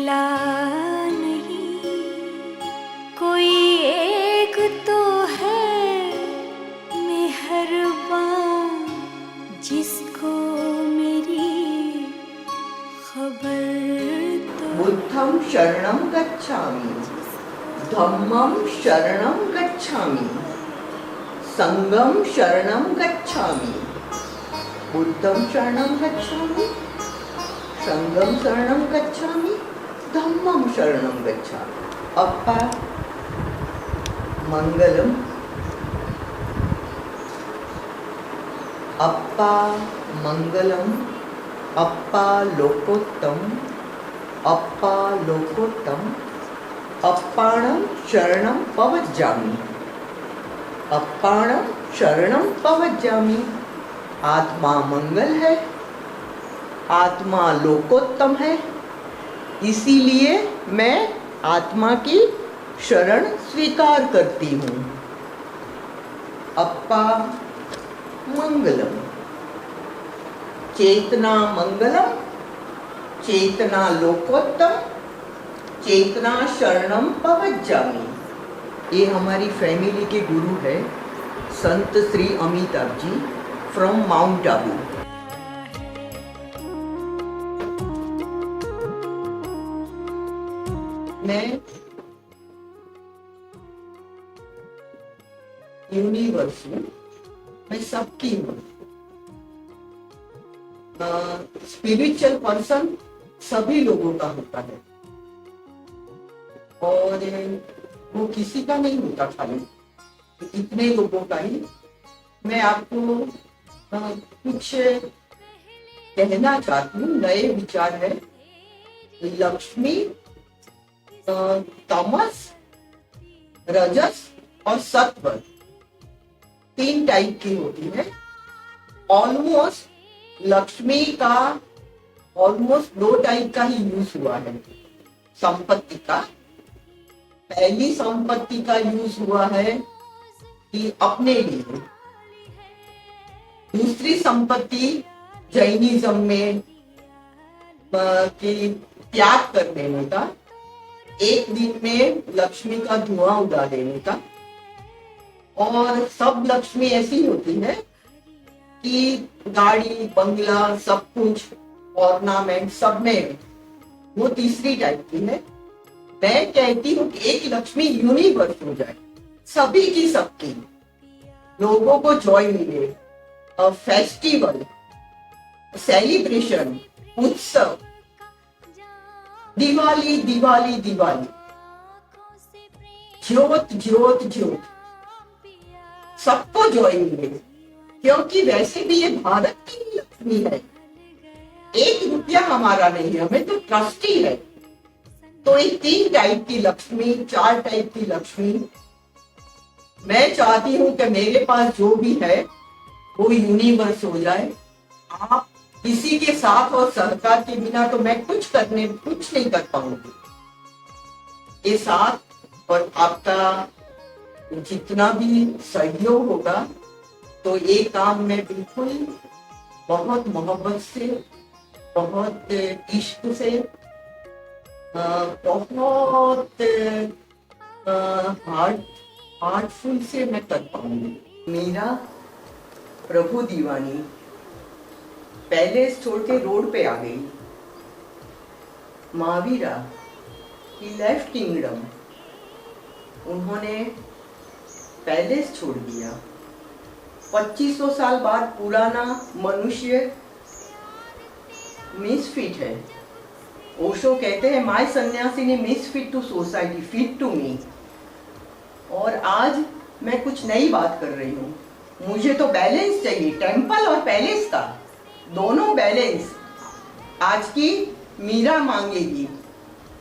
सिला नहीं, कोई एक तो है मेहरबान जिसको मेरी खबर तो। बुद्धं शरणं गच्छामि, धम्मं शरणं गच्छामि, संघं शरणं गच्छामि। बुद्धं शरणं गच्छामि, संघं शरणं गच्छामि, धम्मं शरणं गच्छामि। अप्पा मंगलम, अप्पा मंगलम, अप्पा लोकोत्तम, अप्पा लोकोत्तम, अप्पाणं शरणं पवज्जामि, अप्पाणं शरणं पवज्जामि। आत्मा मंगल है, आत्मा लोकोत्तम है, इसीलिए मैं आत्मा की शरण स्वीकार करती हूँ। अप्पा मंगलम, चेतना मंगलम, चेतना लोकोत्तम, चेतना शरणम पवज्जामि। ये हमारी फैमिली के गुरु है संत श्री अमिताभ जी फ्रॉम माउंट आबू। मैं यूनिवर्स हूँ, मैं सबकी हूँ। स्पिरिचुअल पर्सन सभी लोगों का होता है और वो किसी का नहीं होता खाली, इतने लोगों का ही। मैं आपको कुछ कहना चाहती हूँ, नए विचार है। लक्ष्मी तमस, रजस और सत्व 3 टाइप की होती है। ऑलमोस्ट लक्ष्मी का ऑलमोस्ट 2 टाइप का ही यूज हुआ है संपत्ति का। पहली संपत्ति का यूज हुआ है कि अपने लिए, दूसरी संपत्ति जैनिज्म में कि त्याग कर देने का, एक दिन में लक्ष्मी का धुआं उड़ा देने का। और सब लक्ष्मी ऐसी होती है कि गाड़ी बंगला सब कुछ ऑर्नामेंट सब में, वो तीसरी टाइप की है। मैं कहती हूँ कि एक लक्ष्मी यूनिवर्स हो जाए, सभी की सबकी, लोगों को जॉय मिले, फेस्टिवल, सेलिब्रेशन, उत्सव, दिवाली दिवाली दिवाली, ज्योत ज्योत ज्योत, सबको जॉय मिले। क्योंकि वैसे भी ये भारत की लक्ष्मी है, 1 रुपया हमारा नहीं है, हमें तो ट्रस्टी है। तो ये 3 टाइप की लक्ष्मी, 4 टाइप की लक्ष्मी, मैं चाहती हूँ कि मेरे पास जो भी है वो यूनिवर्स हो जाए। आप किसी के साथ और सहकार के बिना तो मैं कुछ नहीं कर पाऊंगी। ये साथ और आपका जितना भी सहयोग होगा तो ये काम मैं बिल्कुल बहुत मोहब्बत से, बहुत इश्क से, बहुत हार्टफुल से मैं कर पाऊंगी। मीरा प्रभु दीवानी पैलेस छोड़ के रोड पे आ गई। महावीरा ही लेफ्ट किंगडम, उन्होंने पैलेस छोड़ दिया। 2500 साल बाद पुराना मनुष्य मिसफिट है। ओशो कहते हैं माय सन्यासी ने misfit to society, fit to me. और आज मैं कुछ नई बात कर रही हूँ। मुझे तो बैलेंस चाहिए, टेम्पल और पैलेस का दोनों बैलेंस आज की मीरा मांगेगी।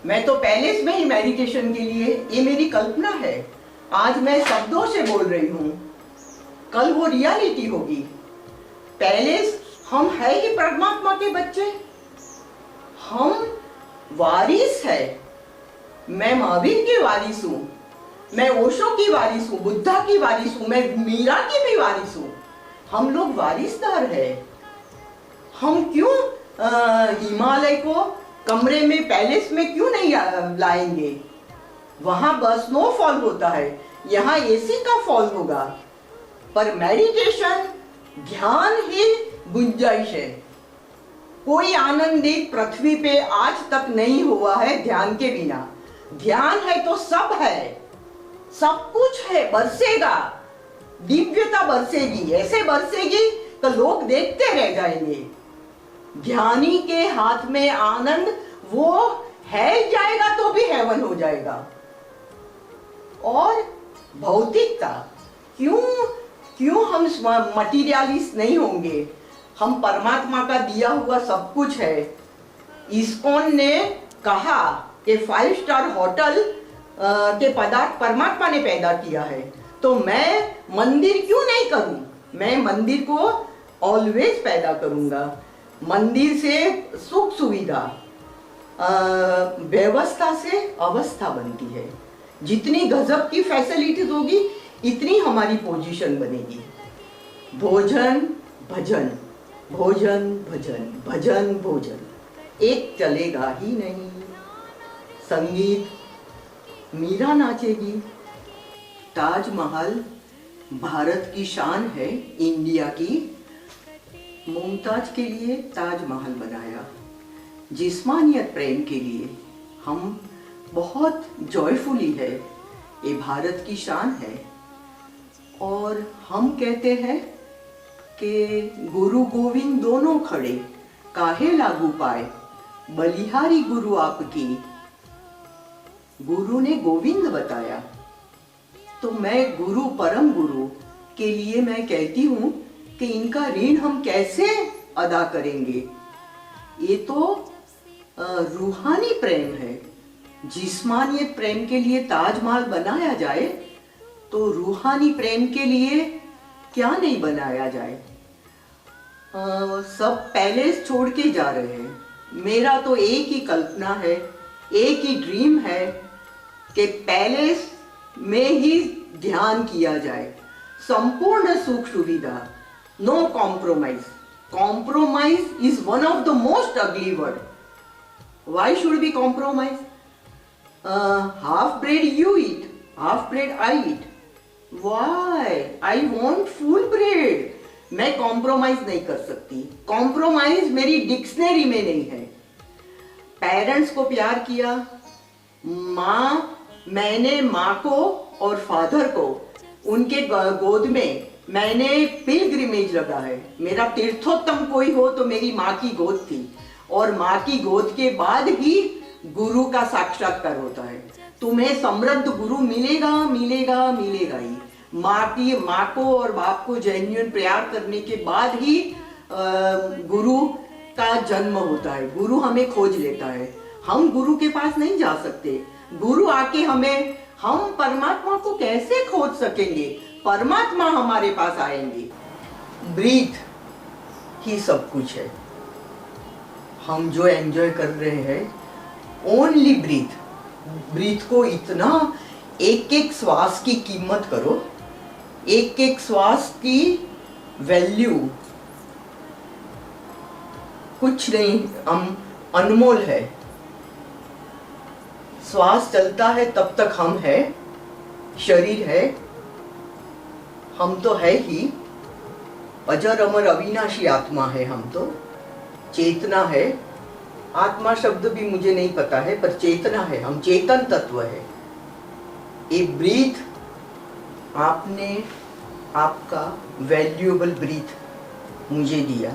मैं तो पैलेस में ही मेडिटेशन के लिए, ये मेरी कल्पना है। आज मैं शब्दों से बोल रही हूँ, कल वो रियलिटी होगी। पैलेस, हम है ही परमात्मा के बच्चे, हम वारिस है। मैं महावीर की वारिस हूँ, मैं ओशो की वारिस हूँ, बुद्धा की वारिस हूँ, मैं मीरा की भी वारिस हूँ। हम लोग वारिसदार है। हम क्यों हिमालय को कमरे में, पैलेस में क्यों नहीं लाएंगे? वहां बस स्नोफॉल होता है, यहाँ एसी का फॉल होगा। पर मेडिटेशन, ध्यान ही गुंजाइश है। कोई आनंदित पृथ्वी पे आज तक नहीं हुआ है ध्यान के बिना। ध्यान है तो सब है, सब कुछ है, बरसेगा, दिव्यता बरसेगी, ऐसे बरसेगी तो लोग देखते रह जाएंगे। ज्ञानी के हाथ में आनंद, वो है जाएगा तो भी हेवन हो जाएगा। और भौतिकता, क्यों हम मटीरियलिस्ट नहीं होंगे? हम परमात्मा का दिया हुआ सब कुछ है। इस्कॉन ने कहा कि 5 स्टार होटल के पदार्थ परमात्मा ने पैदा किया है, तो मैं मंदिर क्यों नहीं करूं? मैं मंदिर को ऑलवेज पैदा करूंगा। मंदिर से सुख सुविधा, व्यवस्था से अवस्था बनती है। जितनी गजब की फैसिलिटीज होगी, इतनी हमारी पोजीशन बनेगी। भोजन भजन, भोजन भजन, भजन भोजन, एक चलेगा ही नहीं। संगीत, मीरा नाचेगी। ताजमहल भारत की शान है, इंडिया की। मुमताज के लिए ताजमहल बनाया, जिस्मानियत प्रेम के लिए। हम बहुत जॉयफुली है, ये भारत की शान है। और हम कहते हैं कि गुरु गोविंद दोनों खड़े, काहे लागू पाए, बलिहारी गुरु आपकी। गुरु ने गोविंद बताया, तो मैं गुरु, परम गुरु के लिए मैं कहती हूँ कि इनका ऋण हम कैसे अदा करेंगे? ये तो रूहानी प्रेम है। जिस्मानियत प्रेम के लिए ताजमहल बनाया जाए, तो रूहानी प्रेम के लिए क्या नहीं बनाया जाए? सब पैलेस छोड़ के जा रहे हैं। मेरा तो एक ही कल्पना है, एक ही ड्रीम है कि पैलेस में ही ध्यान किया जाए। संपूर्ण सुख सुविधा, no compromise. Compromise is one of the most ugly word. Why should be compromise? half bread you eat, half bread I eat. Why? I want full bread. मैं कॉम्प्रोमाइज नहीं कर सकती। कॉम्प्रोमाइज मेरी डिक्शनरी में नहीं है। पेरेंट्स को प्यार किया, मैंने माँ को और फादर को उनके गोद में मैंने पिलग्रिमेज लगा है। मेरा तीर्थोत्तम कोई हो तो मेरी माँ की गोद थी, और माँ की गोद के बाद ही गुरु का साक्षात्कार होता है। तुम्हें समृद्ध गुरु मिलेगा, मिलेगा, मिलेगा ही। माँ को और बाप को जेन्युइन प्यार करने के बाद ही गुरु का जन्म होता है। गुरु हमें खोज लेता है। हम गुरु के पास नहीं जा सकते। गुरु आके हम परमात्मा को कैसे खोज सकेंगे? परमात्मा हमारे पास आएंगे। ब्रीथ ही सब कुछ है। हम जो एंजॉय कर रहे हैं, ओनली ब्रीथ। ब्रीथ को इतना, एक एक श्वास की कीमत करो, एक एक श्वास की वैल्यू कुछ नहीं, हम अनमोल है। श्वास चलता है तब तक हम है, शरीर है, हम तो है ही। अजर अमर अविनाशी आत्मा है हम तो। चेतना है, आत्मा शब्द भी मुझे नहीं पता है, पर चेतना है, हम चेतन तत्व है। ये ब्रीथ, आपने आपका वैल्यूएबल ब्रीथ मुझे दिया,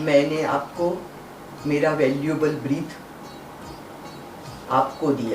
मैंने आपको मेरा वैल्यूएबल ब्रीथ आपको दिया।